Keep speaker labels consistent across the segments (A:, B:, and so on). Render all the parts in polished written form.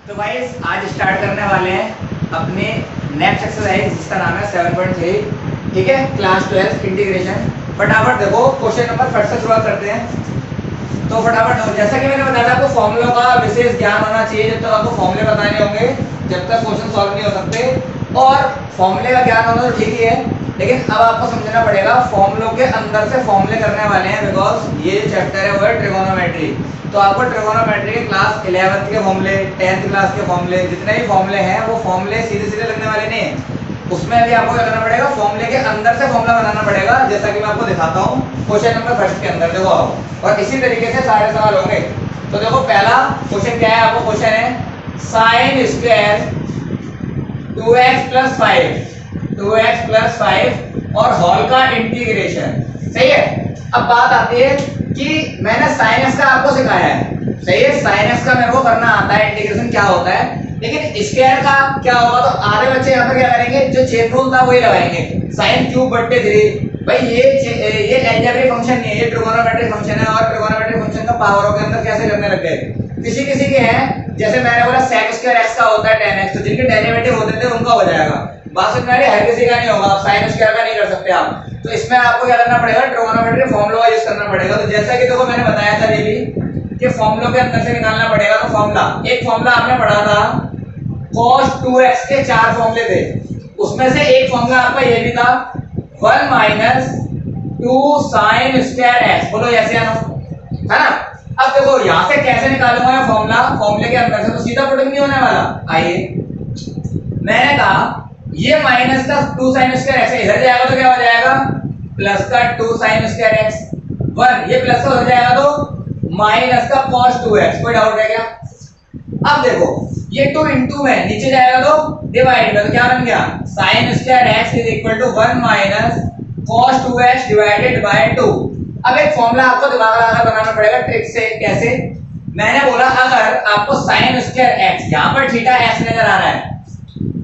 A: तो भाई आज स्टार्ट करने वाले हैं अपने नेक्स्ट एक्सरसाइज जिसका नाम है 7.3। ठीक है, क्लास 12 इंटीग्रेशन। फटाफट देखो क्वेश्चन नंबर फट से शुरुआत करते हैं। तो फटाफट देखो, जैसा कि मैंने बताया था आपको फॉर्मूलों का विशेष ज्ञान होना चाहिए। जब तक आपको फॉर्मूले बताने होंगे जब तक क्वेश्चन सॉल्व नहीं हो सकते। और फॉर्मूले का ज्ञान होना तो ठीक ही है, लेकिन अब आपको समझना पड़ेगा फॉर्मूलों के अंदर से फॉर्मूले करने वाले हैं, बिकॉज ये जो चैप्टर है वो है ट्रिगोनोमेट्री। तो आपको ट्रिगोनोमेट्री के क्लास 11th के फॉर्मूले, 10th क्लास के फॉर्मूले, जितने भी फॉर्मूले हैं वो फॉर्मूले सीधे सीधे लगने वाले नहीं है। उसमें भी आपको क्या करना पड़ेगा, फॉर्मूले के अंदर से फॉर्मूला बनाना पड़ेगा, जैसा कि मैं आपको दिखाता हूँ क्वेश्चन नंबर फर्स्ट के अंदर। देखो आओ, और इसी तरीके से सारे सवाल होंगे। तो देखो पहला क्वेश्चन क्या है, आपको क्वेश्चन है साइन स्क्वायर 2x प्लस 5 और होल का इंटीग्रेशन। सही है। अब बात आती है कि मैंने साइन एक्स का आपको सिखाया है, सही है, साइन एक्स का मेरे को करना आता है, इंटीग्रेशन क्या होता है, लेकिन स्क्वायर का क्या होगा। तो आधे बच्चे यहाँ पर क्या करेंगे, जो चेन रूल था वही लगाएंगे, साइन क्यूब बट्टे 3। भाई ये अलजेब्रिक फंक्शन नहीं है, ये ट्रिगोनोमेट्रिक फंक्शन है, और ट्रिगोनोमेट्रिक फंक्शन का पावरों के अंदर कैसे करने लग गए। किसी किसी के हैं, जैसे मैंने बोला sec स्क्वायर x का होता है tan x, तो जिनके डेरिवेटिव होते थे उनका हो जाएगा। बात समझ में आ रही है, हर किसी का नहीं होगा, आप sin स्क्वायर का नहीं कर सकते आप। तो इसमें आपको क्या करना पड़ेगा, ट्रिगोनोमेट्री फॉर्मूला यूज करना पड़ेगा। तो जैसा कि देखो मैंने बताया था ये भी कि फॉर्मूलों के अंदर से निकालना पड़ेगा। तो फॉर्मूला, एक फॉर्मूला आपने पढ़ा था cos 2x के 4 फॉर्मूले थे, उसमें से एक फॉर्मूला आपका ये भी था 1 माइनस 2 sin स्क्वायर x। बोलो ऐसे है ना। अब देखो यहां से कैसे निकालूंगा मैं फॉर्मूला, फॉर्मूले के अंदर से तो सीधा पुटिंग नहीं होने वाला। आइए, मैंने कहा ये माइनस का 2 sin स्क्वायर x इधर जाएगा तो क्या हो जाएगा, प्लस का 2 sin स्क्वायर x 1, ये प्लस का हो जाएगा तो माइनस का cos 2x। कोई डाउट है क्या। अब देखो ये 2 इंटू में नीचे जाएगा तो डिवाइड में, तो क्या बन गया sin square x is equal to 1 minus cos 2x divided by 2। अब एक फॉर्मूला आपको दिमाग लगाकर बनाना पड़ेगा ट्रिक से। कैसे, मैंने बोला अगर आपको sin स्क्वायर x, यहां पर थीटा x नजर आ रहा है,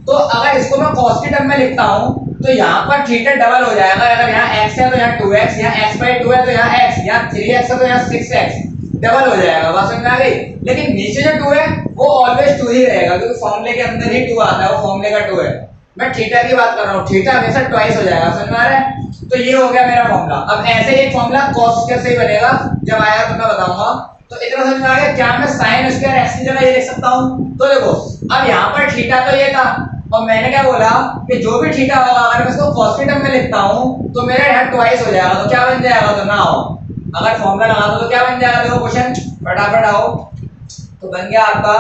A: तो अगर इसको मैं cos की टर्म में लिखता हूं तो यहां पर थीटा डबल हो जाएगा। अगर यहां x है तो यहां 2x, यहां x/2 है तो यहां x, यहां 3x है तो यहां 6x, डबल हो जाएगा। बात समझ में आ गई। लेकिन नीचे जो 2 है वो ऑलवेज 2 ही रहेगा, क्योंकि फॉर्मूले के अंदर ही 2 आता है, वो फॉर्मूले का 2 है। मैं थीटा की बात कर रहा हूं, थीटा हमेशा ट्वाइस हो जाएगा। समझ में आ रहा है। तो ये हो गया मेरा फॉर्मूला। अब ऐसे ही एक फॉर्मूला cos स्क्वायर से ही बनेगा, जब आएगा तो मैं बताऊंगा। तो इतना समझ में आ गया, क्या मैं sin स्क्वायर x की जगह ये लिख सकता हूं। तो देखो अब यहां पर थीटा तो ये था, और मैंने क्या बोला कि जो भी थीटा होगा अगर मैं इसको cos की टर्म में लिखता हूं तो मेरा यहां ट्वाइस हो जाएगा। तो क्या बन जाएगा, तो ना हो, अगर फॉर्मूला लगा दो तो क्या बन जाएगा। देखो क्वेश्चन फटाफट आओ, तो बन गया आपका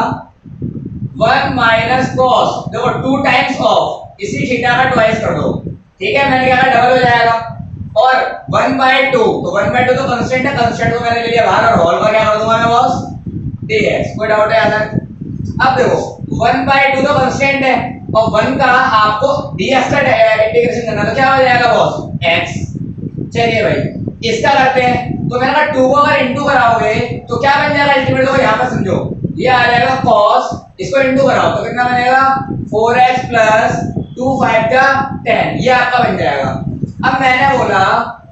A: 1 माइनस cos, देखो 2 टाइम्स ऑफ इसी थीटा का ट्वाइस कर दो। ठीक है, मैंने क्या डबल हो जाएगा, और 1/2, तो 1/2 तो कांस्टेंट है, कांस्टेंट को मैंने ले लिया बाहर, और होल का क्या कर दूंगा मैं बॉस, dx। कोई डाउट है यहाँ तक। अब देखो 1/2 तो कांस्टेंट है, और 1 का आपको dx का इंटीग्रेशन करना, तो क्या हो जाएगा बॉस, x। चलिए भाई इसका करते हैं। तो मैंने कहा 2 को अगर इंटू कराओगे तो क्या बन जाएगा अल्टीमेट, देखो यहाँ पर समझो, ये आ जाएगा cos, इसको इंटू कराओ तो कितना बनेगा 4x प्लस 2 5 का 10, ये आपका बन जाएगा। अब मैंने बोला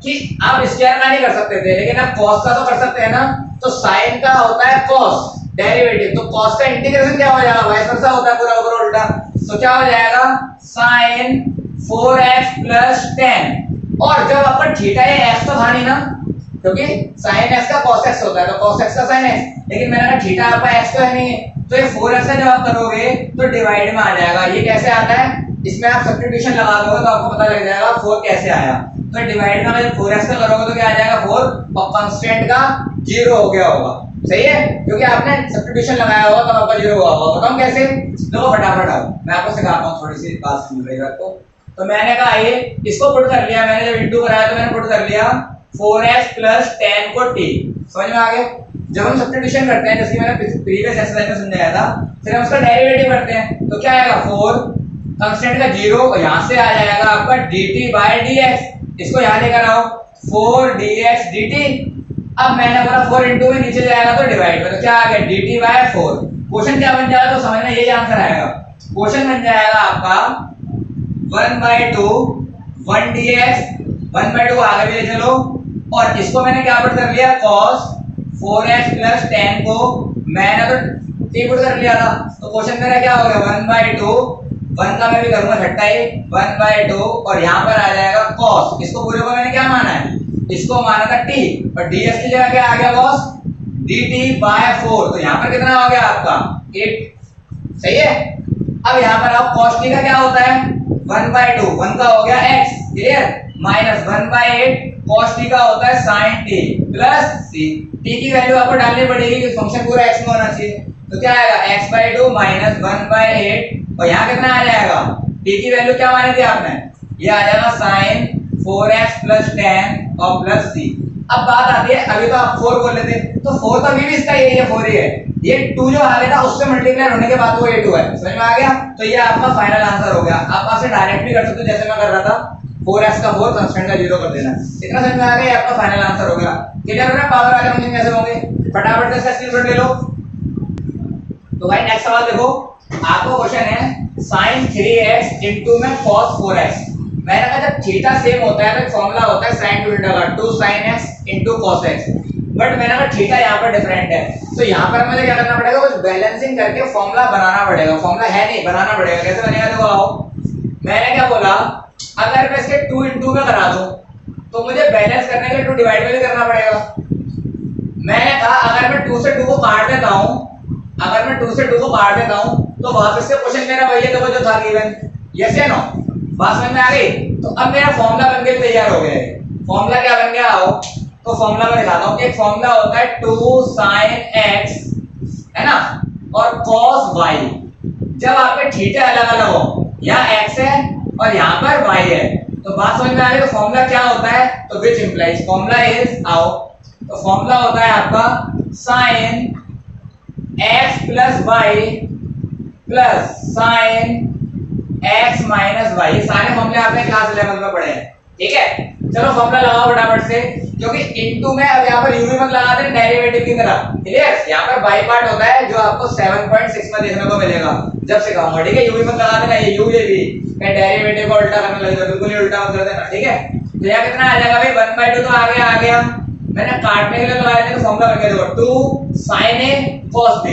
A: कि आप स्क्वायर का नहीं कर सकते थे, लेकिन आप cos का तो कर सकते हैं ना। तो sin का होता है cos डेरिवेटिव, तो cos का इंटीग्रेशन क्या हो जाएगा, वाइस वर्सा होता है पूरा ऊपर उल्टा। तो क्या हो जाएगा sin 4x प्लस 10, और जब आपका थीटा ये x तो था नहीं ना, क्योंकि sin x का cos x होता है, तो cos x का sin x, लेकिन मैंने कहा थीटा आपका x तो है नहीं है, तो ये 4x का जब आप करोगे तो डिवाइड में आ जाएगा। ये कैसे आता है, इसमें आप सब्स्टिट्यूशन लगा दोगे तो आपको पता लग जाएगा 4 कैसे आया। तो डिवाइड में अगर 4x का करोगे तो क्या आ जाएगा 4, और कांस्टेंट का 0 हो गया होगा। सही है, क्योंकि आपने सब्स्टिट्यूशन लगाया होगा तो आपका 0 हुआ होगा। बताऊं कैसे, देखो फटाफट आओ, मैं आपको सिखाता हूं, थोड़ी सी बात सुन रही है आपको। तो मैंने कहा ये इसको पुट कर लिया, मैंने जब इंटू कराया तो मैंने पुट कर लिया 4x प्लस 10 को t। समझ में आ गया। जब हम सब्स्टिट्यूशन करते हैं, जैसे मैंने प्रीवियस एक्सरसाइज में समझाया था, फिर हम उसका डेरिवेटिव करते हैं, तो क्या आएगा 4, कांस्टेंट का 0, यहां से आ जाएगा आपका dt बाय dx। इसको यहां लेकर आओ 4 dx dt। अब मैंने बोला 4 इंटू में नीचे जाएगा तो डिवाइड में, तो क्या आ गया dt बाय 4। क्वेश्चन क्या बन जाएगा, तो समझना यही आंसर आएगा। क्वेश्चन बन जाएगा आपका 1/2 1 dx, 1/2 आगे भी ले चलो, और इसको मैंने क्या पुट कर लिया cos 4x प्लस 10 को मैंने तो टी पुट कर लिया था, तो क्वेश्चन मेरा क्या हो गया 1/2, 1 का मैं भी करूंगा छठा ही 1/2 और यहाँ पर आ जाएगा cos। इसको पूरे को मैंने क्या माना है, इसको माना था t और ds की जगह क्या आ गया cos dt/4, तो यहाँ पर कितना हो गया आपका 8, सही है। अब यहाँ पर आप cos t का क्या होता है 1/2, 1 का हो गया x, clear, minus 1/8 cos t का होता है sin t plus c। t की वैल्यू आपको डालनी पड़ेगी कि फंक्शन पूरा x में होना चाहिए, तो क्या आएगा x/2 माइनस 1/8 और यहाँ कितना आ जाएगा, t की वैल्यू क्या मानी थी आपने, ये आ जाएगा sin 4x प्लस 10 और प्लस c। अब बात आती है, अभी तो आप 4 बोल लेते, तो 4 तो अभी भी इसका यही है 4 ही है, ये 2 जो आ गया था उससे मल्टीप्लाई होने के बाद वो ये 2 है, समझ में आ गया। तो ये आपका फाइनल आंसर हो गया। आप आपसे डायरेक्ट भी कर सकते हो जैसे मैं कर रहा था, 4x का 4 कांस्टेंट का 0 कर देना, इतना समझ में आ गया, ये आपका फाइनल आंसर हो गया। क्लियर है ना, पावर वाले फंक्शन कैसे होंगे, फटाफट से इसका स्क्रीनशॉट ले लो। तो भाई नेक्स्ट सवाल देखो, आपको क्वेश्चन है sin 3x इनटू में cos 4x। मैंने कहा जब थीटा सेम होता है तो फॉर्मूला होता है sin 2 थीटा का 2 sin x into cos x, but मैंने कहा थीटा यहाँ पर डिफरेंट है, तो यहाँ पर मुझे क्या करना पड़ेगा, कुछ बैलेंसिंग करके फॉर्मूला बनाना पड़ेगा। फॉर्मूला है नहीं, बनाना पड़ेगा। कैसे बनेगा देखो, आओ, मैंने क्या बोला, अगर मैं इसके 2 इनटू में करा दूं तो मुझे बैलेंस करने के लिए 2 डिवाइड में भी करना पड़ेगा। मैंने कहा अगर मैं 2 से 2 को काट देता हूं, अगर मैं 2 से 2 को काट देता हूं तो वापस से क्वेश्चन मेरा वही है, देखो जो था गिवन, यस या नो, बात समझ में आ गई। तो अब मेरा फॉर्मूला बनके तैयार हो गया है। फॉर्मूला क्या बन गया, आओ तो फॉर्मूला मैं दिखाता हूं। एक फॉर्मूला होता है 2 sin x, है ना, और cos y। जब आपके थीटा अलग अलग हो, यहाँ x है और यहाँ पर y है, तो बात समझ में आ गई। तो फॉर्मूला क्या होता है, तो विच इंप्लाइज, फॉर्मूला इज, आओ, तो फॉर्मूला होता है आपका sin x plus y plus sin x minus y। सारे फॉर्मूले आपने क्लास 11 में पढ़े हैं, ठीक है। चलो फॉर्मूला लगाओ फटाफट से, क्योंकि इनटू में अब यहाँ पर u मत लगाते हैं डेरिवेटिव की तरह, क्लियर। यहाँ पर बाई पार्ट होता है जो आपको 7.6 में देखने को मिलेगा जब सिखाऊंगा, ठीक है। u मत लगा देना, ये u ये v, मैं डेरिवेटिव को उल्टा करने लगेगा, बिल्कुल ही उल्टा मत कर देना, ठीक है। तो यहाँ कितना आ जाएगा भाई 1/2, तो आ गया। मैंने काटने के लिए लगाया था, तो फॉर्मूला बन गया देखो 2 sin a cos b,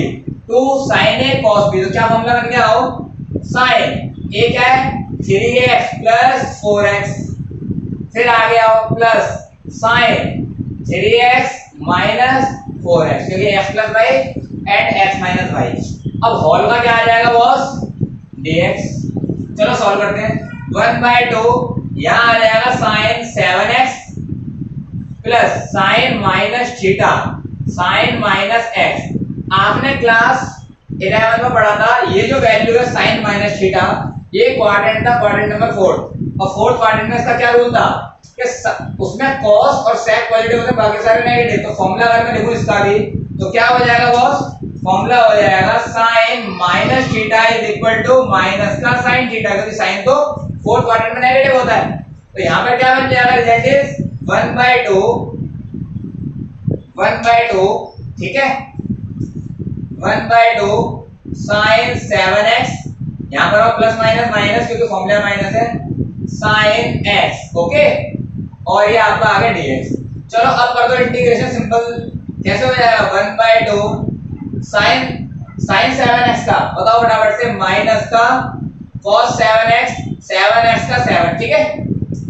A: 2 sin a cos b, तो क्या फॉर्मूला बन गया, आओ, sin a क्या है 3x प्लस 4x, फिर आ गया plus sin 3x minus 4x, क्योंकि x plus y and x minus y। अब होल का क्या आ जाएगा बॉस, dx। चलो सॉल्व करते हैं। 1/2 यहाँ आ जाएगा sin 7x plus sin minus theta sin minus x। आपने क्लास 11 में पढ़ा था, ये जो वैल्यू है sin माइनस थीटा, ये क्वाड्रेंट था, क्वाड्रेंट नंबर 4, और फोर्थ क्वाड्रेंट में इसका क्या रूल था कि उसमें cos और sec पॉजिटिव होते, बाकी सारे नेगेटिव। तो फॉर्मूला अगर मैं लिखूं इसका भी, तो क्या हो जाएगा बॉस, फॉर्मूला हो जाएगा sin minus theta is equal to minus का sin थीटा, क्योंकि sin तो फोर्थ क्वाड्रेंट में नेगेटिव होता है। तो यहाँ पर क्या बन जाएगा, रिजल्ट इज 1/2, ठीक है, 1/2 sin 7x, यहाँ पर आप प्लस माइनस माइनस, क्योंकि फॉर्मूला माइनस है, sin x, ओके, और ये आपका आ गया dx। चलो अब कर दो इंटीग्रेशन, सिंपल कैसे हो जाएगा, 1/2 sin 7x का, बताओ फटाफट से, माइनस का cos 7x का 7, ठीक है।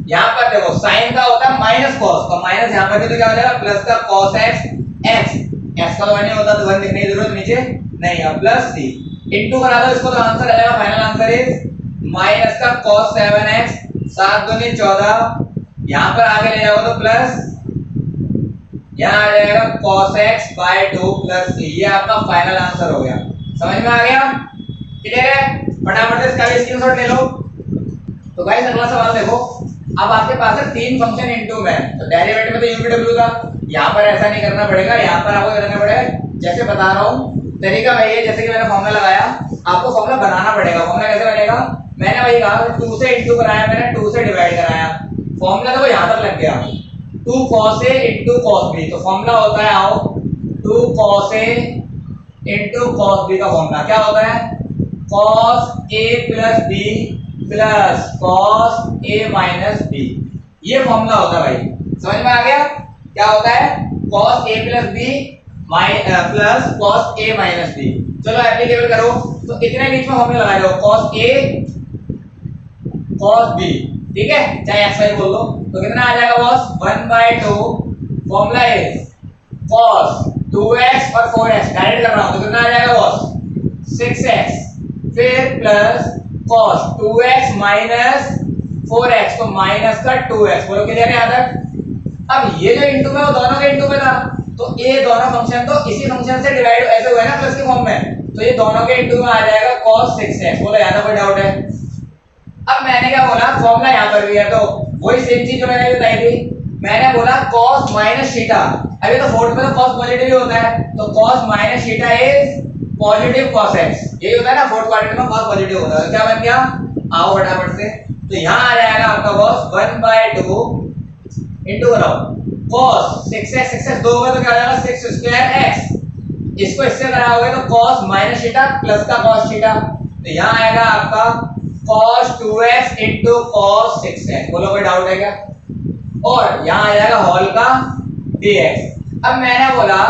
A: यहाँ पर देखो sin का होता है माइनस cos, तो माइनस यहाँ पर भी तो क्या हो जाएगा, प्लस का cos x का तो 1 नहीं होता, तो 1 लिखने की जरूरत नीचे नहीं है, प्लस c इनटू करा दो इसको, तो आंसर आ जाएगा, फाइनल आंसर इज माइनस का cos 7x 7 दूनी 14, यहाँ पर आगे ले जाओ तो प्लस, यहाँ आ जाएगा cos x by 2 plus c। ये आपका फाइनल आंसर हो गया, समझ में आ गया, क्लियर है। फटाफट से इसका भी स्क्रीनशॉट ले लो। तो गाइस अगला सवाल देखो, अब आपके पास है 3 फंक्शन इनटू में, तो डेरिवेटिव में तो u v w था, यहाँ पर ऐसा नहीं करना पड़ेगा, यहाँ पर आपको करना पड़ेगा जैसे बता रहा हूँ, तरीका वही है जैसे कि मैंने फॉर्मूला लगाया, आपको फॉर्मूला बनाना पड़ेगा। फॉर्मूला कैसे बनेगा, मैंने वही कहा 2 से इनटू कराया, मैंने 2 से डिवाइड कराया, फॉर्मूला तो यहाँ तक लग गया, 2 cos a into cos b। तो फॉर्मूला होता है, आओ, 2 cos a into cos b का फॉर्मूला क्या होता है, cos a plus b plus cos a minus b। ये फॉर्मूला होता है भाई, समझ में आ गया। क्या होता है, cos a plus b plus cos a minus b। चलो एप्लीकेबल करो, तो इतने बीच में फॉर्मूला लगा दो cos a cos b, ठीक है, चाहे x y बोल दो। तो कितना आ जाएगा boss 1/2 formula is cos 2x और 4x डायरेक्ट कर रहा हूं, तो कितना आ जाएगा बॉस 6x, फिर plus cos 2x minus 4x, तो माइनस का 2x। बोलो किधर है यहां तक? अब ये जो इंटू में वो दोनों के इंटू में था, तो ये दोनों फंक्शन तो इसी फंक्शन से डिवाइड ऐसे हुए ना प्लस के फॉर्म में, तो ये दोनों के इंटू में आ जाएगा cos 6x। बोलो यहां तक कोई डाउट है? अब मैंने क्या बोला, फॉर्मूला यहां पर भी है, तो वही सेम चीज जो मैंने बताई थी, मैंने बोला cos माइनस थीटा। अभी तो फोर्थ में तो cos पॉजिटिव ही होता है, तो cos minus theta is positive cos x, यही होता है ना, फोर्थ क्वाड्रेंट में cos पॉजिटिव होता है। तो क्या बन गया, आओ फटाफट से, तो यहां आ जाएगा आपका cos 1/2 इनटू कराओ cos 6x दो होगा तो क्या हो जाएगा 6 स्क्वायर x, इसको इससे कराओगे तो cos माइनस थीटा प्लस का cos थीटा, तो यहां आएगा आपका cos 2x into cos 6x। बोलो कोई डाउट है क्या? और यहां आ जाएगा होल का dx। अब मैंने बोला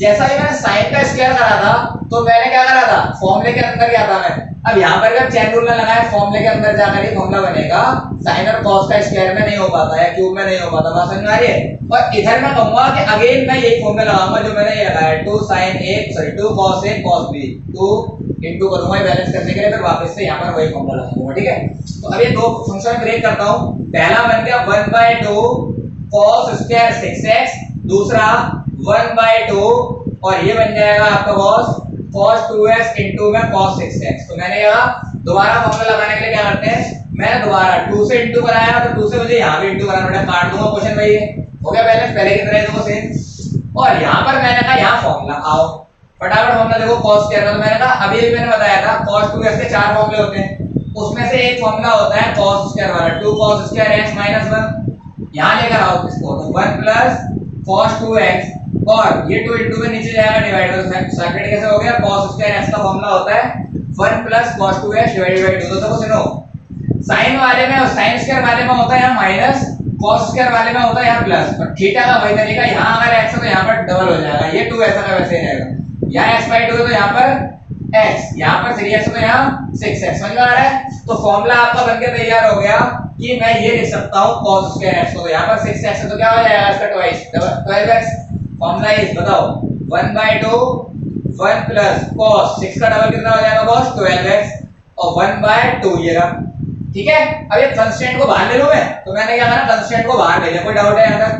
A: जैसा कि मैंने sin का स्क्वायर करा था, तो मैंने क्या करा था, फॉर्मूले के अंदर गया था मैं। अब यहाँ पर जब चेन रूल में लगाए, फॉर्मूले के अंदर जाकर ही फॉर्मूला बनेगा, sin और cos का स्क्वायर में नहीं हो पाता है, क्यूब में नहीं हो पाता, बात समझ में आ रही है? और इधर मैं कहूंगा कि अगेन मैं यही फॉर्मूला लगाऊंगा जो मैंने ये लगाया 2 sin a sorry 2 cos a cos b, 2 into करूंगा बैलेंस करने के लिए, फिर वापस से यहाँ पर वही फॉर्मूला लगाऊंगा, ठीक है? तो अब ये दो फंक्शन ब्रेक करता हूँ। पहला बन गया 1/2 cos स्क्वायर 6x, दूसरा 1/2 और ये बन जाएगा आपका cos 2x इनटू में cos 6x। तो मैंने कहा दोबारा फॉर्मूला लगाने के लिए क्या करते हैं, मैंने दोबारा 2 से इनटू कराया, तो 2 से मुझे यहां भी इनटू कराना पड़ेगा, काट दूंगा क्वेश्चन में, ये हो गया बैलेंस पहले की तरह देखो सेम। और यहां पर मैंने कहा यहां फॉर्मूला आओ फटाफट फॉर्मूला देखो cos स्क्वायर का, तो मैंने कहा अभी भी मैंने बताया था cos 2x के चार फॉर्मूले होते हैं, उसमें से एक फॉर्मूला होता है cos स्क्वायर वाला 2 cos स्क्वायर x माइनस 1। यहां लेकर आओ इसको, तो 1 प्लस cos 2x और ये 2 इनटू में नीचे जाएगा डिवाइड, तो सेकंड कैसे हो गया, cos स्क्वायर x का फॉर्मूला होता है 1 plus cos 2x divided by 2। तो सुनो, sin वाले में और sin स्क्वायर वाले में होता है यहाँ माइनस, cos स्क्वायर वाले में होता है यहाँ प्लस, और थीटा का वही तरीका, यहाँ अगर x है तो यहाँ पर डबल हो जाएगा, ये 2 ऐसा का वैसे ही रहेगा, यहाँ x/2 है तो यहाँ पर x, यहाँ पर 3x है तो यहाँ 6x। समझ में आ रहा है? तो फॉर्मूला आपका बनके तैयार हो गया कि मैं ये लिख सकता हूँ cos स्क्वायर x को, तो यहाँ पर 6x है तो क्या हो जाएगा इसका ट्वाइस 12x। फॉर्मूला इज बताओ 1/2 1 प्लस cos 6 का डबल कितना हो जाएगा बॉस 12x और 1/2 ये रहा, ठीक है? अब ये कंस्टेंट को बाहर ले लो मैं, तो मैंने क्या करा कंस्टेंट को बाहर ले लिया, कोई डाउट है यहां तक?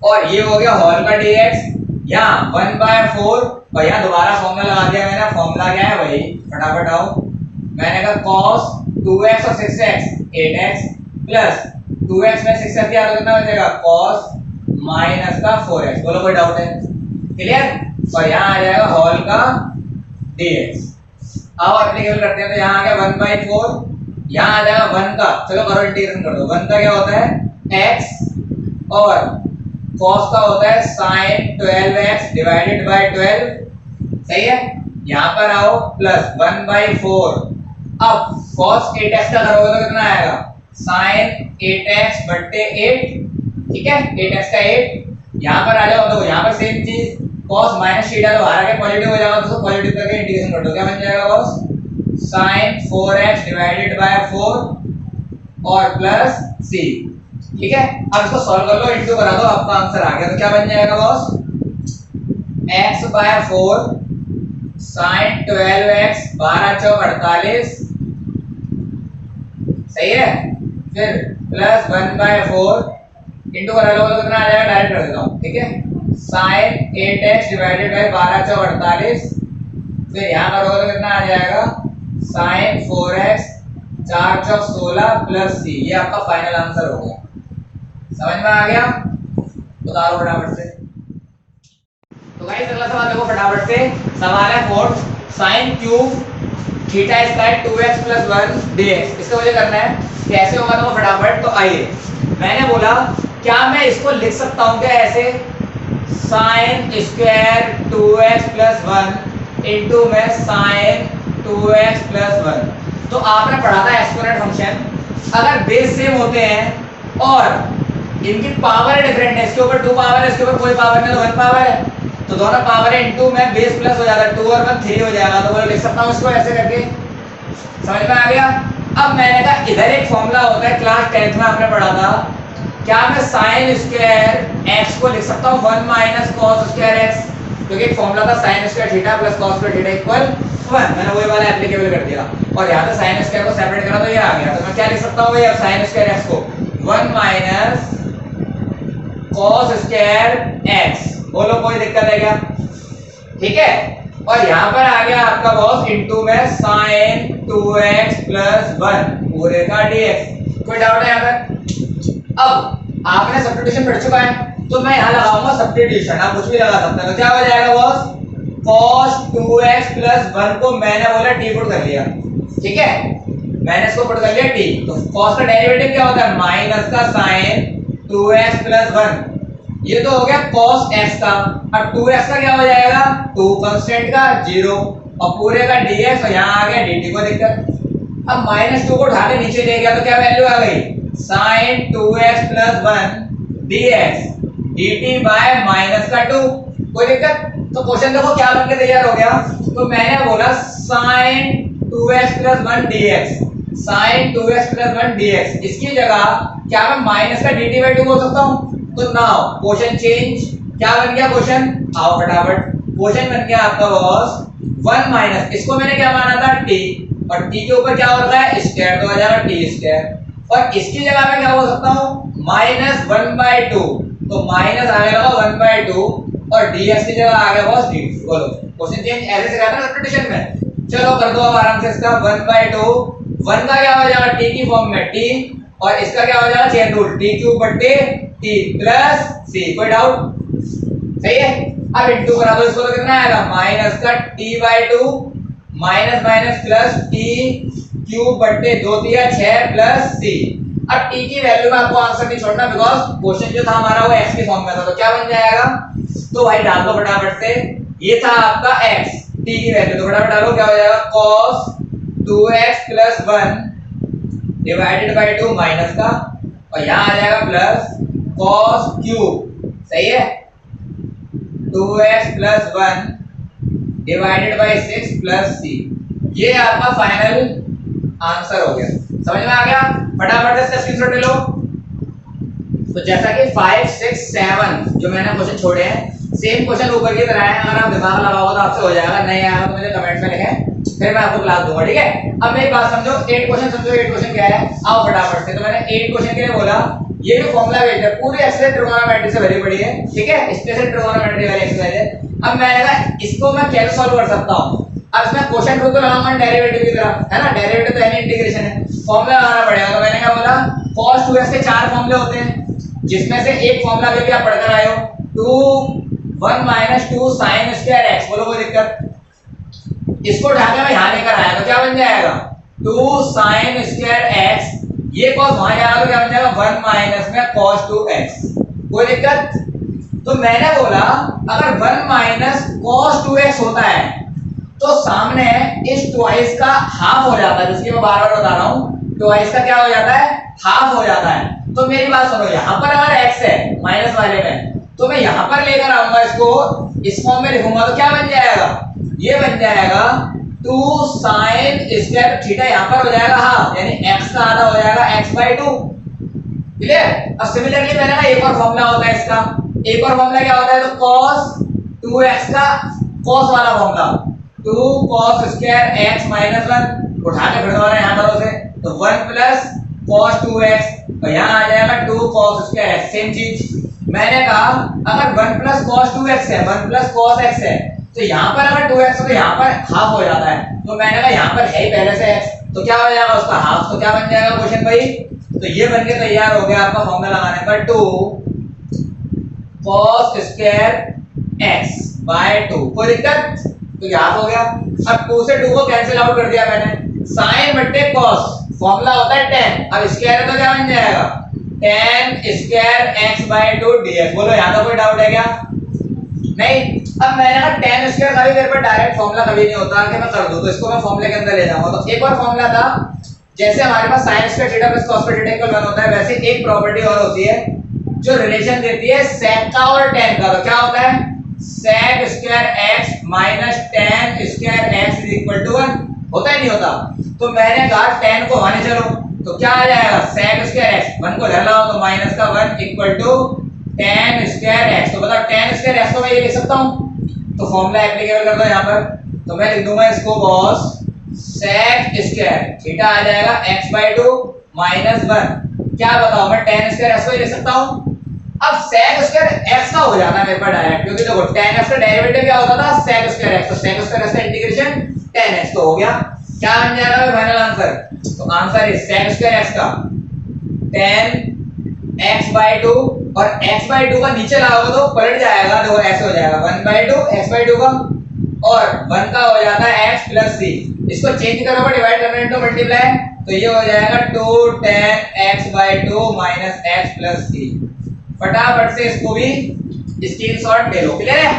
A: और ये हो गया होल का dx, यहाँ 1/4 और यहाँ दोबारा फॉर्मूला लगा दिया मैंने, फॉर्मूला क्या है वही फटाफट आओ, मैंने कहा cos 2x और 6x 8x प्लस 2x में 6x दिया तो कितना बचेगा cos माइनस का 4x। बोलो कोई डाउट है? क्लियर? और यहाँ आ जाएगा होल का dx। अब एप्लीकेबल करते हैं, तो यहाँ आ गया 1/4, यहाँ आ जाएगा 1 का, चलो करो इंटीग्रेशन कर दो, 1 का क्या होता है x और cos का होता है sin 12x डिवाइडेड बाय 12, सही है? यहाँ पर आओ प्लस 1/4, अब cos 8x का करोगे तो कितना आएगा sin 8x बट्टे 8, ठीक है? 8x का 8, यहाँ पर आ जाओ, तो यहाँ पर सेम चीज cos माइनस थीटा तो बाहर आके पॉजिटिव हो जाएगा, तो पॉजिटिव करके इंटीग्रेशन कर दो, क्या बन जाएगा boss sin 4x divided by 4 और प्लस c, ठीक है? अब इसको सॉल्व कर लो, इनटू करा दो, आपका आंसर आ गया, तो क्या बन जाएगा बॉस x/4 sin 12x 12 चौक 48, सही है? फिर प्लस 1/4 इनटू करा लो तो कितना आ जाएगा, डायरेक्ट कर देता हूं, ठीक है? sin 8x डिवाइडेड बाय 12 चौक 48, फिर यहां करोगे तो कितना आ जाएगा sin 4x 4 चौक 16 प्लस c, ये आपका फाइनल आंसर हो गया। समझ में आ गया? बताओ फटाफट से। तो गाइस अगला सवाल देखो फटाफट से, सवाल है fourth, sin cube theta square 2x + 1 dx, इसको मुझे करना है, कैसे होगा तो फटाफट। तो आइए, मैंने बोला क्या मैं इसको लिख सकता हूं क्या ऐसे, sin स्क्वायर 2x + 1 इनटू में sin 2x + 1। तो आपने पढ़ा था एक्सपोनेंट फंक्शन, अगर बेस सेम होते हैं और इनकी पावर डिफरेंट है, इसके ऊपर 2 पावर है, इसके ऊपर कोई पावर नहीं, तो 1 पावर है, तो दोनों पावर है इनटू में बेस प्लस हो जाता है, 2 और 1 3 हो जाएगा, तो बोलो लिख सकता हूं इसको ऐसे करके। समझ में आ गया। अब मैंने कहा इधर एक फॉर्मूला होता है, क्लास 10th में आपने पढ़ा था, क्या मैं sin स्क्वायर x को लिख सकता हूं 1 माइनस cos स्क्वायर x, क्योंकि एक फॉर्मूला था sin square theta plus cos square theta equal 1, मैंने वही वाला एप्लीकेबल कर दिया और यहां पे sin स्क्वायर को सेपरेट करा तो ये आ गया। तो मैं क्या लिख सकता हूं भाई अब sin स्क्वायर x को 1 माइनस cos स्क्वायर x, बोलो कोई दिक्कत है क्या? ठीक है। और यहां पर आ गया आपका बॉस इनटू में sin 2x प्लस 1 पूरे का dx। कोई डाउट है यहां पर? अब आपने सब्स्टिट्यूशन पढ़ चुका है तो मैं यहां लगाऊंगा सब्स्टिट्यूशन, आप कुछ भी लगा सकते हैं। तो क्या हो जाएगा बॉस, cos 2x प्लस 1 को मैंने बोला t पुट कर लिया, ठीक है, मैंने इसको पुट कर लिया t, तो cos का डेरिवेटिव क्या होता है माइनस का sin 2x प्लस 1, ये तो हो गया cos x का, और 2x का क्या हो जाएगा 2 कांस्टेंट का 0 और पूरे का dx, और यहां आ गया dt को दिक्कत। अब -2 को उठा के नीचे ले गया तो क्या वैल्यू आ गई sin 2x plus 1 dx dt bye minus का 2, कोई दिक्कत? तो क्वेश्चन देखो क्या बनके तैयार हो गया, तो मैंने बोला sin 2x plus 1 dx, sin 2x plus 1 dx, इसकी जगह क्या मैं माइनस का dt बाय 2 बोल सकता हूं? तो नाउ क्वेश्चन चेंज, क्या बन गया क्वेश्चन, आओ फटाफट, क्वेश्चन बन गया आपका बॉस 1 माइनस, इसको मैंने क्या माना था t, और t के ऊपर क्या हो रहा है स्क्वायर, तो आ जाएगा t स्क्वायर, और इसकी जगह मैं क्या बोल सकता हूं माइनस 1/2, तो माइनस आ गया 1/2 और dx की जगह आ गया बॉस dt। बोलो क्वेश्चन चेंज ऐसे से करना है सब्स्टिट्यूशन में, चलो कर दो अब आराम से। इसका 1/2, 1 का क्या हो जाएगा t की फॉर्म में t, और इसका क्या हो जाएगा चेन रूल t क्यूब बटे t प्लस c, कोई डाउट? सही है। अब इनटू करा दो इसको, तो कितना आएगा माइनस का t/2 minus minus plus t cube बटे 2 दिया 6 प्लस c। अब t की वैल्यू में आपको आंसर नहीं छोड़ना, बिकॉज़ क्वेश्चन जो था हमारा वो x की फॉर्म में था, तो क्या बन जाएगा, तो भाई डाल दो फटाफट से, ये था आपका x, t की वैल्यू तो फटाफट डालो, क्या हो जाएगा cos 2x plus 1 divided by 2 minus का, और यहां आ जाएगा प्लस cos क्यूब, सही है, 2x plus 1 divided by 6 plus c, ये आपका फाइनल आंसर हो गया। समझ में आ गया? फटाफट से इसका स्क्रीनशॉट ले लो। तो जैसा कि 5 6 7 जो मैंने क्वेश्चन छोड़े हैं, सेम क्वेश्चन ऊपर की तरह है, अगर आप दिमाग लगाओगे तो आपसे हो जाएगा, नहीं आएगा तो मुझे कमेंट में लिखें, फिर मैं आपको क्लास दूंगा, ठीक है। अब मेरी बात समझो, 8 क्वेश्चन समझो, 8 क्वेश्चन क्या है, आओ फटाफट से। तो मैंने 8 क्वेश्चन के लिए बोला, ये जो फॉर्मूला बेस्ड है पूरी एक्सरसाइज ट्रिगोनोमेट्री से भरी पड़ी है, ठीक है, स्पेशल ट्रिगोनोमेट्री वाली एक्सरसाइज है। अब मैंने कहा इसको मैं कैसे सॉल्व कर सकता हूं, अब इसमें क्वेश्चन रूल तो लगाऊंगा डेरिवेटिव की तरह, है ना, डेरिवेटिव तो है नहीं, इंटीग्रेशन है, फॉर्मूला लगाना पड़ेगा। तो मैंने क्या बोला, cos 2x के 4 फॉर्मूले होते हैं, जिसमें से एक फॉर्मूला अभी भी आप पढ़कर आए हो, 1 माइनस 2 sin स्क्वायर x, बोलो कोई दिक्कत? इसको उठा के मैं यहां लेकर आया तो क्या बन जाएगा 2 sin स्क्वायर x, ये cos वहां जाएगा तो क्या बन जाएगा 1 माइनस में cos 2x, कोई दिक्कत? तो मैंने बोला अगर 1 माइनस cos 2x होता है तो सामने इस ट्वाइस का हाफ हो जाता है, जिसकी मैं बार बार बता रहा हूं, ट्वाइस का क्या हो जाता है हाफ हो जाता है। तो मेरी बात सुनो, यहां पर अगर x है माइनस वाले में, तो मैं यहां पर लेकर आऊंगा इसको, इस फॉर्म में लिखूंगा तो क्या बन जाएगा, ये बन जाएगा 2 sin स्क्वायर थीटा, यहां पर हो जाएगा हाफ, यानी x का आधा हो जाएगा x/2, क्लियर। अब सिमिलरली मैंने कहा एक और फॉर्मूला होता है इसका, एक और फॉर्मूला क्या होता है, तो cos 2x का cos वाला formula 2 cos square x minus 1, उठा के फिर दोबारा यहां पर उसे, तो 1 प्लस cos 2x, और यहां आ जाएगा 2 cos स्क्वायर x, सेम चीज। मैंने कहा अगर 1 प्लस cos 2x है, 1 प्लस cos x है, तो यहां पर अगर 2x है तो यहां पर हाफ हो जाता है, तो मैंने कहा यहां पर है ही पहले से x, तो क्या हो जाएगा उसका हाफ, तो क्या बन जाएगा क्वेश्चन भाई, तो ये बन के तैयार हो गया आपका फॉर्मूला लगाने पर 2 cos स्क्वायर x बाय 2, कोई दिक्कत? तो ये हाफ हो गया। अब 2 से 2 को कैंसिल आउट कर दिया मैंने, sin बटे cos, फॉर्मूला होता है tan, अब स्क्वायर है तो क्या बन जाएगा tan square x by 2 dx, बोलो यहां तो कोई डाउट है क्या? नहीं। अब मैंने कहा tan स्क्वायर का भी मेरे पर डायरेक्ट फॉर्मूला कभी नहीं होता कि मैं कर दूं, तो इसको मैं फॉर्मूले के अंदर ले जाऊंगा। तो एक और फॉर्मूला था, जैसे हमारे पास sin square theta plus cos square theta equal 1 होता है, वैसे एक प्रॉपर्टी और होती है जो रिलेशन देती है sec का और tan का। तो क्या होता है, sec square x minus tan square x is equal to 1 होता है नहीं होता? तो मैंने कहा tan को माने चलो तो क्या आ जाएगा sec स्क्वायर x 1 को इधर लाओ तो माइनस का 1 equal to tan square x। तो बताओ tan स्क्वायर x को मैं ये लिख सकता हूं, तो फॉर्मूला एप्लीकेबल कर दो यहां पर। तो मैं लिख दूंगा इसको cos sec स्क्वायर थीटा आ जाएगा x/2 माइनस 1। क्या बताओ मैं tan स्क्वायर x को लिख सकता हूं। अब sec स्क्वायर x का हो जाता है मेरे पास डायरेक्ट, क्योंकि देखो tan x का डेरिवेटिव क्या होता था sec स्क्वायर x, तो sec स्क्वायर x का इंटीग्रेशन tan x तो हो गया। क्या बन जाएगा फाइनल आंसर? तो answer is sec square x का tan x/2 और x/2 का नीचे लाओगे तो पलट जाएगा, देखो x हो जाएगा 1/2 x/2 का, और 1 का हो जाता है x प्लस c। इसको चेंज करोगे डिवाइड करना इनटू मल्टीप्लाई, तो ये हो जाएगा 2 tan x/2 minus x plus c। फटाफट से इसको भी स्क्रीनशॉट ले लो, क्लियर है?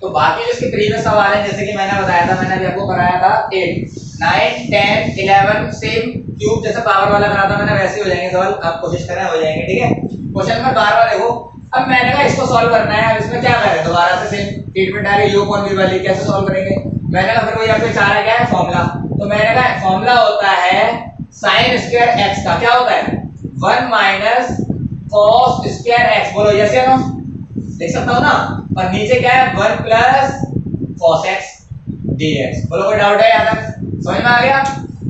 A: तो बाकी जो इसके प्रीवियस सवाल है जैसे कि मैंने बताया था, मैंने अभी आपको कराया था 8 9 10 11 सेम क्यूब जैसे पावर वाला करा था मैंने, वैसे ही हो जाएंगे सवाल, आप कोशिश करें हो जाएंगे, ठीक है? क्वेश्चन नंबर 12 देखो। अब मैंने कहा इसको सॉल्व करना है, अब इसमें क्या करें, दोबारा से सेम ट्रीटमेंट आ रही, u कौन v वाली कैसे सॉल्व करेंगे। मैंने कहा फिर वही आपको चाह क्या है फॉर्मूला, तो मैंने कहा फॉर्मूला होता है sin स्क्वायर x का, क्या होता है 1 माइनस cos स्क्वायर x, बोलो यस या नो, देख सकता हूं ना। और नीचे क्या है 1 प्लस cos x dx, बोलो कोई डाउट है यहां तक, समझ में आ गया?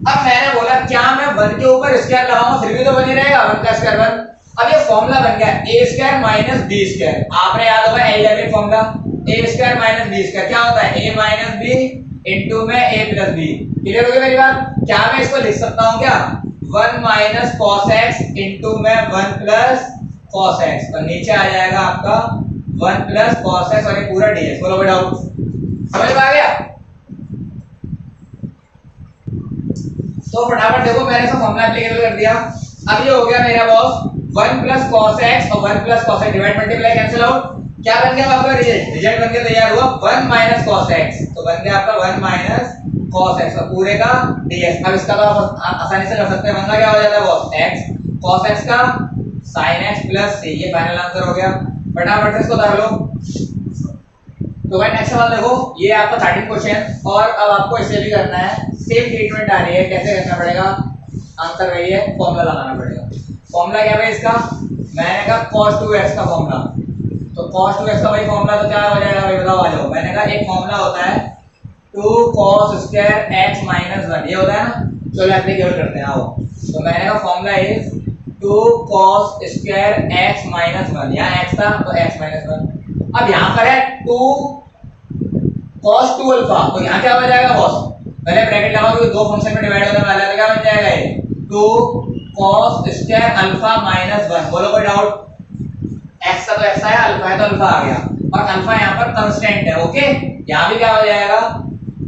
A: अब मैंने बोला क्या मैं 1 के ऊपर स्क्वायर लगाऊंगा फिर भी तो बनी रहेगा 1 का स्क्वायर 1। अब ये फॉर्मूला बन गया a square minus b square, आपने याद होगा algebraic formula a square minus b square क्या होता है a माइनस b इनटू में a प्लस b। क्लियर हो गई मेरी बात? क्या मैं इसको लिख सकता हूं क्या 1 माइनस cos x इनटू में 1 प्लस cos x, और नीचे आ जाएगा आपका 1 प्लस cos x और ये पूरा dx। बोलो कोई डाउट, समझ में आ गया? तो फटाफट देखो मैंने इसका फॉर्मूला एप्लीकेबल कर दिया। अब ये हो गया मेरा बॉस 1 प्लस cos x और 1 plus cos x divide multiply cancel out, क्या बन गया आपका रिजल्ट? रिजल्ट बन के तैयार हुआ 1 माइनस cos x, तो बन गया आपका 1 माइनस cos x और पूरे का dx। अब इसका तो आप आसानी से कर सकते हैं, बनना क्या हो जाता है बॉस x cos x का sin x प्लस c, ये फाइनल आंसर हो गया। फटाफट से इसको धर लो। तो भाई नेक्स्ट सवाल देखो, ये आपका 13 क्वेश्चन, और अब आपको इसे भी करना है, सेम ट्रीटमेंट आ रही है, कैसे करना पड़ेगा, आंसर वही है, फॉर्मूला लगाना पड़ेगा। फॉर्मूला क्या है इसका, मैंने कहा cos 2x का फॉर्मूला, तो cos 2x का वही फॉर्मूला, तो क्या हो जाएगा भाई बताओ, आ जाओ। मैंने कहा एक फॉर्मूला होता है 2 cos स्क्वायर x माइनस 1, ये होता है ना, चलो एप्लीकेबल करते हैं आओ। तो मैंने कहा formula is 2 cos square x minus 1, यहाँ x था तो x माइनस 1। अब यहाँ पर है 2 cos 2 अल्फा, तो यहाँ क्या हो जाएगा बॉस, पहले ब्रैकेट लगाओ क्योंकि दो फंक्शन में डिवाइड होने वाला है, तो क्या बन जाएगा ये 2 cos स्क्वायर अल्फा माइनस 1। बोलो कोई डाउट, x का तो x आया, अल्फा है तो अल्फा आ गया, और अल्फा यहाँ पर कांस्टेंट है, ओके। यहाँ भी क्या हो जाएगा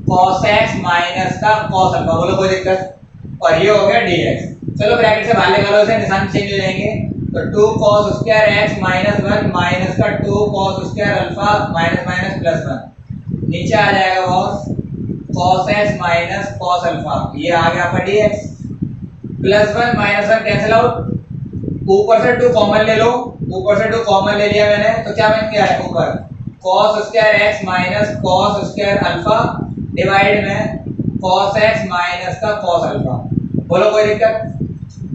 A: cos x माइनस का cos अल्फा, बोलो कोई दिक्कत, और ये हो गया dx। चलो ब्रैकेट से बाहर निकालो, इसे निशान चेंज हो जाएंगे, तो 2 cos square x minus 1 minus का 2 cos square alpha minus minus plus 1, नीचे आ जाएगा boss cos x minus cos alpha, ये आ गया आपका dx, plus 1 minus 1 cancel out, ऊपर से 2 कॉमन ले लो, ऊपर से 2 कॉमन ले लिया मैंने, तो क्या बन गया है ऊपर cos square x minus cos square alpha divide में cos x माइनस का cos अल्फा। बोलो कोई दिक्कत?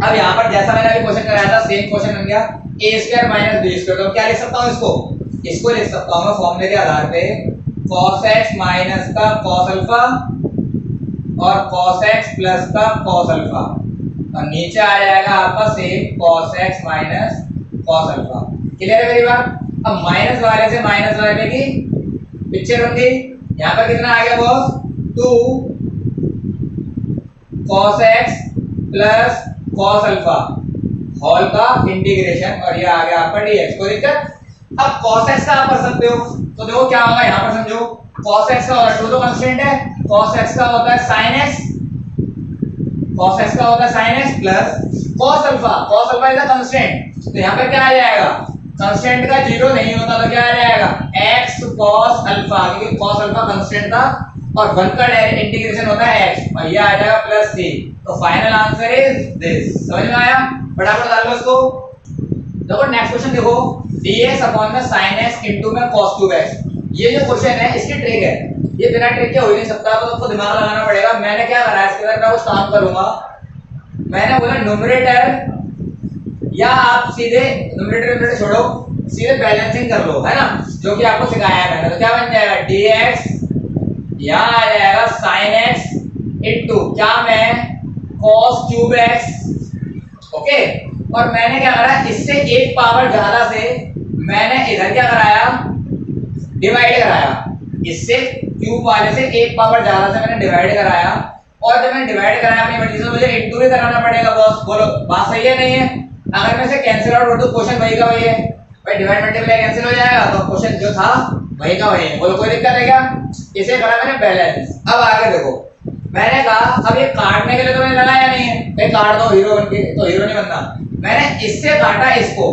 A: अब यहाँ पर जैसा मैंने अभी क्वेश्चन कराया था सेम क्वेश्चन बन गया a square minus b square, तो क्या लिख सकता हूँ इसको लिख सकता हूँ मैं फॉर्मूले के आधार पे cos x माइनस का cos अल्फा और cos x प्लस का cos अल्फा, और नीचे आ जाएगा आपका same cos x minus cos alpha. Clear है मेरी बात? अब माइनस वाले की पिक्चर बन गई, यहाँ पर कितना आ गया boss 2 cos x plus cos alpha whole का इंटीग्रेशन, और ये आ गया आपका dx। कोई दिक्कत? अब cos x का आप कर सकते हो, तो देखो क्या होगा यहाँ पर समझो, cos x का होता है 2 तो कांस्टेंट है, cos x का होता है sin x, cos x का होता है sin x plus cos alpha is a constant, तो यहाँ पे क्या आ जाएगा, कांस्टेंट का 0 नहीं होता तो क्या आ जाएगा x cos अल्फा, क्योंकि cos अल्फा कांस्टेंट था, और 1 का इंटीग्रेशन होता है x, और ये आ जाएगा प्लस c। तो फाइनल आंसर इज दिस। समझ में आया? फटाफट डाल लो इसको। देखो नेक्स्ट क्वेश्चन देखो, dx अपॉन में sin x इनटू में cos क्यूब x। ये जो क्वेश्चन है इसकी ट्रिक है, ये बिना ट्रिक के हो ही नहीं सकता, तो आपको दिमाग लगाना पड़ेगा। मैंने क्या करा है इसके अंदर, मैं कुछ काम करूंगा, मैंने बोला न्यूमरेटर या आप सीधे न्यूमरेटर छोड़ो, सीधे बैलेंसिंग कर लो, है ना, जो कि आपको सिखाया है मैंने। तो क्या बन जाएगा, dx या आ जाएगा sin x इनटू क्या में cos क्यूब x। ओके, और मैंने क्या करा, इससे एक पावर ज्यादा से मैंने इधर क्या कराया, डिवाइड कराया, इससे क्यूब वाले से एक पावर ज्यादा से मैंने डिवाइड कराया। और जब मैंने डिवाइड कराया अपनी मर्जी से, मुझे इनटू भी कराना पड़ेगा बॉस। बोलो बात सही है नहीं है? अगर मैं इसे कैंसिल आउट कर दूं, क्वेश्चन वही का वही है भाई, डिवाइड मल्टीप्लाई कैंसिल हो जाएगा, तो क्वेश्चन जो था वही का वही है। बोलो कोई दिक्कत है क्या? इसे करा मैंने बैलेंस। अब आगे देखो, मैंने कहा अब ये काटने के लिए तो मैंने लगाया नहीं है भाई, काट दो हीरो बन के, तो हीरो नहीं बनना। मैंने इससे काटा इसको,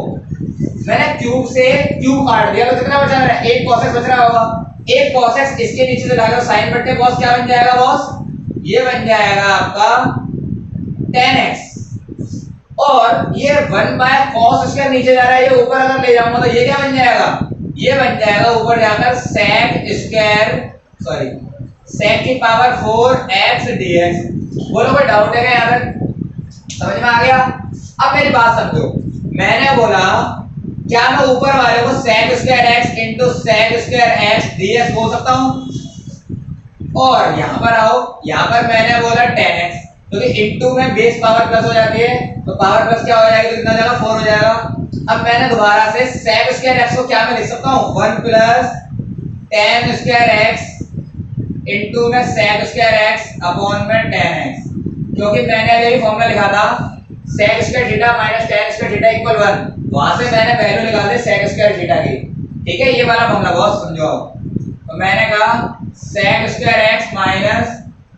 A: मैंने क्यूब से क्यूब काट दिया, तो कितना बचा मेरा, एक cos x बच रहा होगा। एक cos x इसके नीचे से लाकर sin बट्टे cos क्या बन जाएगा बॉस, ये बन जाएगा आपका tan x। और ये 1 बाय cos इसके नीचे जा रहा है, ये ऊपर अगर ले जाऊंगा तो ये क्या बन जाएगा, ये बन जाएगा ऊपर जाकर sec स्क्वायर, सॉरी sec की पावर 4x dx। बोलो कोई डाउट है क्या यहाँ तक? समझ में आ गया? अब मेरी बात समझो, मैंने बोला क्या मैं ऊपर वाले को sec square x into sec square x dx बोल सकता हूं? और यहां पर आओ, यहां पर मैंने बोला tan x, क्योंकि इनटू में बेस पावर प्लस हो जाती है, तो पावर प्लस क्या हो जाएगी, तो कितना हो जाएगा, 4 हो जाएगा। अब मैंने दोबारा से sec स्क्वायर x को क्या मैं लिख सकता हूं, 1 plus tan square x into में sec स्क्वायर x अपॉन में tan x, क्योंकि मैंने अभी फॉर्मूला लिखा था sec square theta minus tan square theta equal 1, वहां से मैंने वैल्यू निकाल दी sec स्क्वायर थीटा की। ठीक है, ये वाला फॉर्मूला बहुत समझो। तो मैंने कहा sec square x minus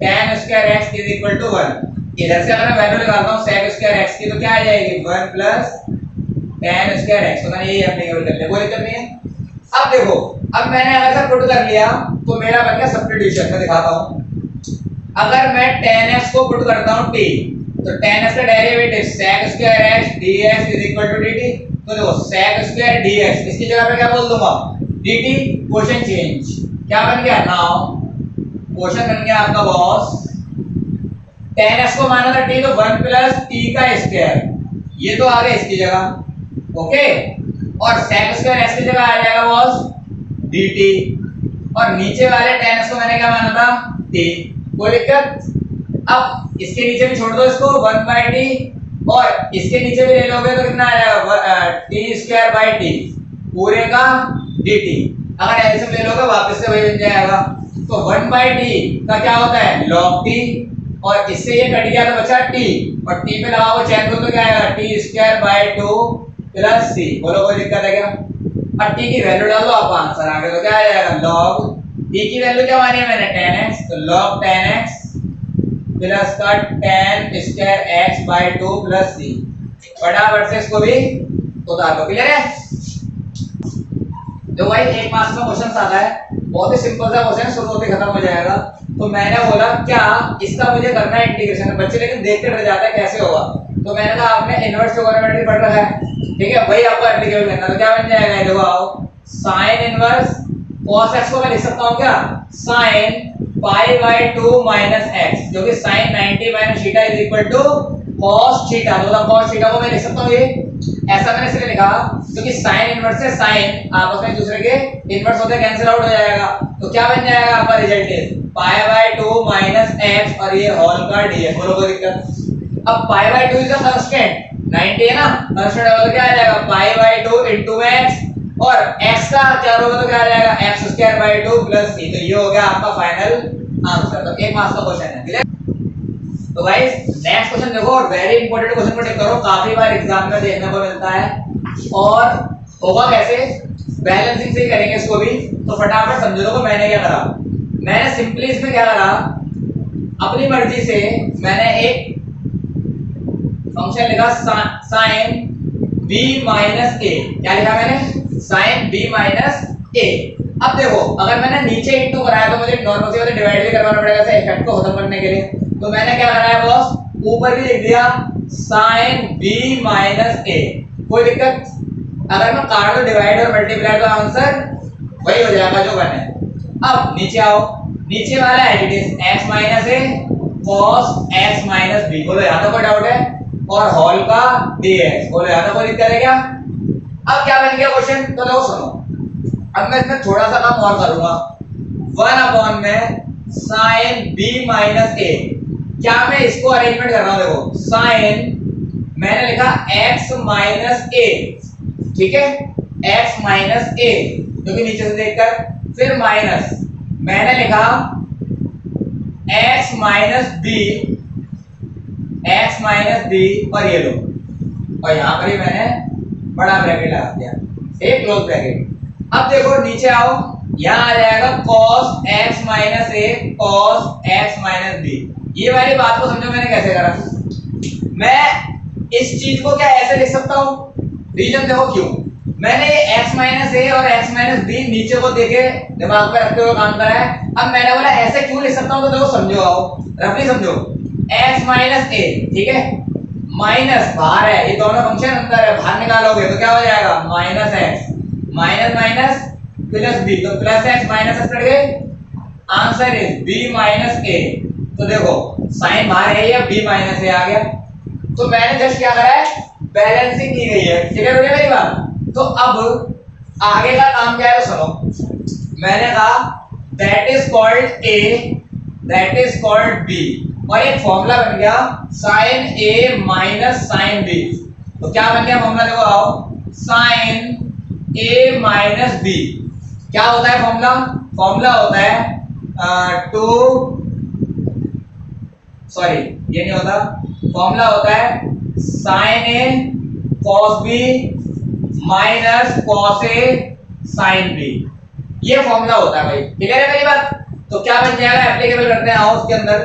A: tan square x is equal to 1। इधर से अगर मैं वैल्यू निकालता हूं sec स्क्वायर x की, तो क्या आ जाएगी, 1 प्लस tan स्क्वायर x। तो मैंने यही एप्लीकेबल कर लिया, कोई दिक्कत नहीं है। अब देखो, अब मैंने अगर सब पुट कर लिया तो मेरा बन गया सब्स्टिट्यूशन। मैं दिखाता हूं, अगर मैं tan x को पुट करता हूं t, तो tan x का derivative sec square x dx is equal to dt। तो देखो sec स्क्वायर dx, इसकी जगह पे क्या बोल दूंगा, dt। क्वेश्चन चेंज, क्या बन गया, नाउ क्वेश्चन बन गया आपका बॉस, tan x को माना था t, तो 1 प्लस t का स्क्वायर, ये तो आ गया इसकी जगह। ओके, और sec स्क्वायर x की जगह आ जाएगा बॉस dt, और नीचे वाले tan x को मैंने क्या माना था, t। कोई दिक्कत? अब इसके नीचे भी छोड़ दो इसको, 1 बाय टी, और इसके नीचे भी ले लोगे तो कितना आ जाएगा, टी स्क्वायर बाय टी पूरे का dt। अगर एलसीएम ले लोगे वापस से वही बन जाएगा। तो 1 बाय टी का क्या होता है, log t, और इससे ये कट गया तो बचा t, और t पे लगा हुआ चेक करो तो क्या आएगा, T square by 2 plus c। बोलो कोई दिक्कत है क्या? अब t की वैल्यू डाल दो, आप आंसर आ गया। तो क्या आ जाएगा, log t की वैल्यू क्या मानी है मैंने, tan x, तो log tan x प्लस का tan square x by 2 plus c। फटाफट से इसको भी उतार दो। क्लियर है? तो भाई एक मार्क्स का क्वेश्चन आता है, बहुत ही सिंपल सा क्वेश्चन, शुरू होते खत्म हो जाएगा। तो मैंने बोला क्या इसका मुझे करना है इंटीग्रेशन, बच्चे लेकिन देख के डर जाता है कैसे होगा। तो मैंने कहा आपने इनवर्स ट्रिगोनोमेट्री पढ़ रखा है, ठीक है, वही आपको एप्लीकेबल करना है। तो क्या बन जाएगा, देखो आओ, sin इनवर्स cos x को मैं लिख सकता हूं क्या, sin pi by 2 minus x, जो कि sin 90 minus theta is equal to cos theta. तो cos थीटा को मैं लिख सकता हूं, ये ऐसा मैंने इसलिए लिखा क्योंकि sin इनवर्स से sin आपस में एक दूसरे के इनवर्स होते कैंसिल आउट हो जाएगा। तो क्या बन जाएगा आपका result, pi by 2 minus x, और ये होल का dx। बोलो कोई दिक्कत? अब पाई बाय 2 इज अ कांस्टेंट, 90 है ना, कांस्टेंट है, तो क्या आ जाएगा, पाई बाय 2 इनटू x, और x का क्या होगा तो क्या आ जाएगा, x square by 2 plus c। तो ये हो गया आपका फाइनल आंसर। तो एक मार्क्स का क्वेश्चन है, ठीक है। तो गाइस नेक्स्ट क्वेश्चन देखो, और वेरी इंपॉर्टेंट क्वेश्चन को टिक करो, काफी बार एग्जाम में देखने को मिलता है। और होगा कैसे, बैलेंसिंग से ही करेंगे इसको भी। तो फटाफट समझो, देखो मैंने क्या करा, मैंने सिंपली इसमें क्या करा, अपनी मर्जी से मैंने एक फंक्शन लिखा sin b माइनस a। क्या लिखा मैंने, sin b माइनस a। अब देखो अगर मैंने नीचे इंटू कराया तो मुझे नॉर्मल से डिवाइड भी करवाना पड़ेगा इसे इफेक्ट को खत्म करने के लिए। तो मैंने क्या कराया बॉस, ऊपर भी लिख दिया sin b माइनस a। कोई दिक्कत? अगर मैं काट दो डिवाइड और मल्टीप्लाई तो आंसर वही हो जाएगा जो बने। अब नीचे आओ, नीचे वाला as it is x minus A cos x minus B. बोलो यहाँ तो कोई डाउट है? और होल का dx। बोलो यहाँ तो कोई दिक्कत है क्या? अब क्या बन गया क्वेश्चन? तो लो सुनो, अब मैं इसमें थोड़ा सा काम और करूंगा। 1 अपॉन में sin b माइनस ए। क्या मैं इसको अरेंजमेंट कर रहा हूं? देखो sin मैंने लिखा x माइनस ए, ठीक है, x माइनस ए क्योंकि नीचे से देखकर, फिर माइनस मैंने लिखा x minus B, x minus B, और ये लो, और यहां पर ही मैंने बड़ा ब्रैकेट लगा दिया, एक क्लोज ब्रैकेट। अब देखो नीचे आओ, यहां आ जाएगा cos x माइनस ए cos x माइनस बी। ये वाली बात को समझो मैंने कैसे करा। मैं इस चीज को क्या ऐसे लिख सकता हूं? रीजन देखो क्यों। मैंने ये x माइनस ए और x माइनस बी नीचे को देखे दिमाग पे रखते हुए काम करा है। अब मैंने बोला ऐसे क्यों लिख सकता हूं, तो देखो समझो, आओ रफली समझो। x माइनस ए, ठीक है, माइनस बाहर है, ये दोनों फंक्शन अंदर है, बाहर निकालोगे तो क्या हो जाएगा? Minus x minus minus plus b, तो plus x minus x cut गए, answer is b minus a. तो देखो साइन बाहर है या बी माइनस ए आ गया। तो मैंने जस्ट क्या करा है? बैलेंसिंग की गई है, ठीक है मेरी बात। तो अब आगे का काम क्या है? तो सुनो, मैंने कहा that is called A, that is called B, और एक फॉर्मूला बन गया sin a minus sin b। तो क्या बन गया फॉर्मूला? देखो आओ, sin a माइनस b क्या होता है फॉर्मूला? फॉर्मूला होता है सॉरी ये नहीं होता, फॉर्मूला होता है sin a cos b minus cos a sin b। ये फॉर्मूला होता है भाई, ठीक है मेरी बात। तो क्या बन जाएगा? एप्लीकेबल करते हैं आओ उसके अंदर।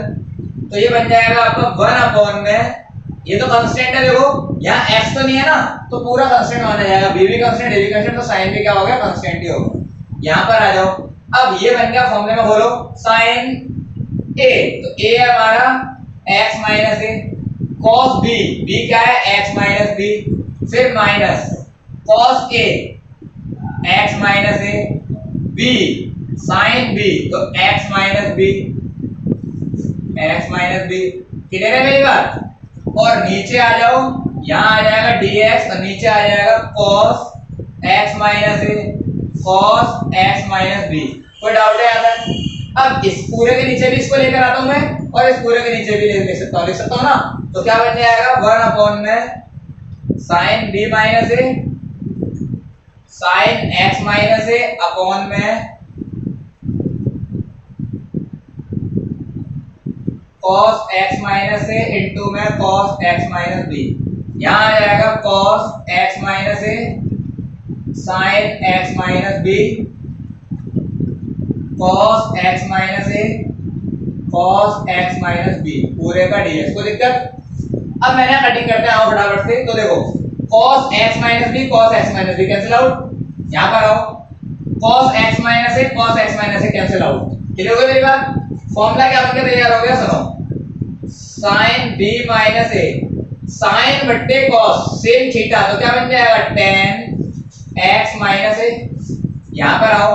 A: तो ये बन जाएगा आपका 1 अपॉन में, ये तो कांस्टेंट है, देखो यहाँ x तो नहीं है ना, तो पूरा कांस्टेंट माना जाएगा, b भी कांस्टेंट, a भी कांस्टेंट, तो sin भी क्या हो गया? कांस्टेंट ही होगा। यहाँ पर आ जाओ, अब ये बन गया फॉर्मूले में, बोलो sin a, तो a है हमारा x minus a, cos b, b क्या है? x माइनस b, फिर minus cos a x minus a, b sin b, तो x minus b, x minus B, clear है मेरी बात। और नीचे आ जाओ, यहाँ आ जाएगा dx और नीचे आ जाएगा cos x माइनस ए cos x माइनस बी। कोई डाउट है यहाँ तक? अब इस पूरे के नीचे भी इसको लेकर आता हूं मैं, और इस पूरे के नीचे भी लिख सकता हूँ ना। तो क्या बन जाएगा? 1 अपॉन में sin b minus a sin x minus a upon में cos x minus a into में cos x माइनस बी। यहाँ आ जाएगा cos x minus a sin x minus B cos x minus A cos x minus b, पूरे का dx। कोई दिक्कत? अब मैंने कटिंग करते हैं, आओ फटाफट से। तो देखो cos x minus B cos x minus B cancel out, यहाँ पर आओ, cos x minus A cos x minus A cancel out. Clear हो गई मेरी बात? फॉर्मूला क्या बनकर तैयार हो गया? सुनो, sin b minus a sin बट्टे cos सेम थीटा, तो क्या बन जाएगा? tan x माइनस ए। यहाँ पर आओ,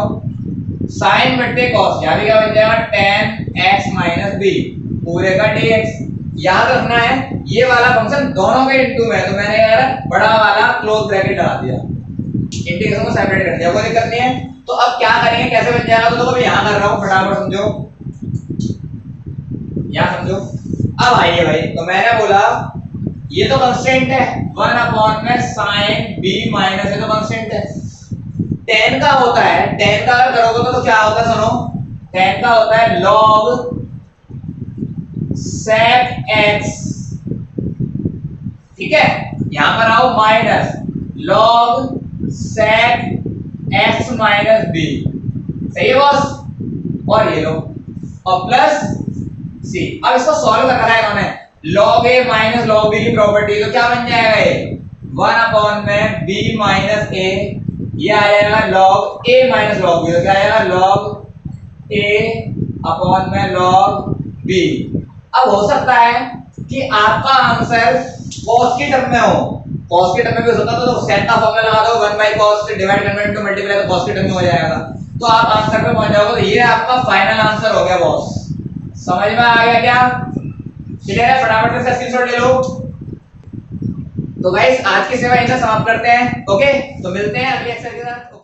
A: sin बट्टे cos, यहाँ भी क्या बन जाएगा? tan x माइनस b, पूरे का dx। याद रखना है ये वाला फंक्शन दोनों के इनटू में, तो मैंने यार बड़ा वाला क्लोज ब्रैकेट लगा दिया, इंटीग्रेशन को सेपरेट कर दिया, कोई दिक्कत नहीं है। तो अब क्या करेंगे, कैसे बन जाएगा? तो देखो यहाँ कर रहा हूँ, फटाफट समझो, यहाँ समझो। अब आइए भाई, तो मैंने बोला ये तो कांस्टेंट है, 1 अपॉन में sin b माइनस ए तो कांस्टेंट है। tan का होता है, tan का अगर करोगे तो क्या होता है? सुनो, tan का होता है log sec x, ठीक है। यहां पर आओ, minus log sec x minus b, सही है बॉस। और ये लो, और प्लस c। अब इसको सॉल्व करना है इन्होंने, log a minus log b की प्रॉपर्टी, तो क्या बन जाएगा? ये 1 अपॉन में b माइनस a, ये आ जाएगा log a minus log b, तो क्या आएगा? log a अपॉन में log b। अब हो सकता है कि आपका आंसर cos की टर्म में हो, कॉस के टर्म में भी होता था तो सेट का फॉर्मूला लगा दो 1 बाई कॉस डिवाइड करना इनटू मल्टीप्लाई तो कॉस के टर्म में हो जाएगा, तो आप आंसर पे पहुंच जाओगे। तो ये आपका फाइनल आंसर हो गया बॉस। समझ में आ गया क्या? क्लियर है? फटाफट से स्क्रीनशॉट ले लो। तो गाइस आज की सेवा यहीं से समाप्त करते हैं। ओके, तो मिलते हैं अगले एक्सरसाइज के साथ।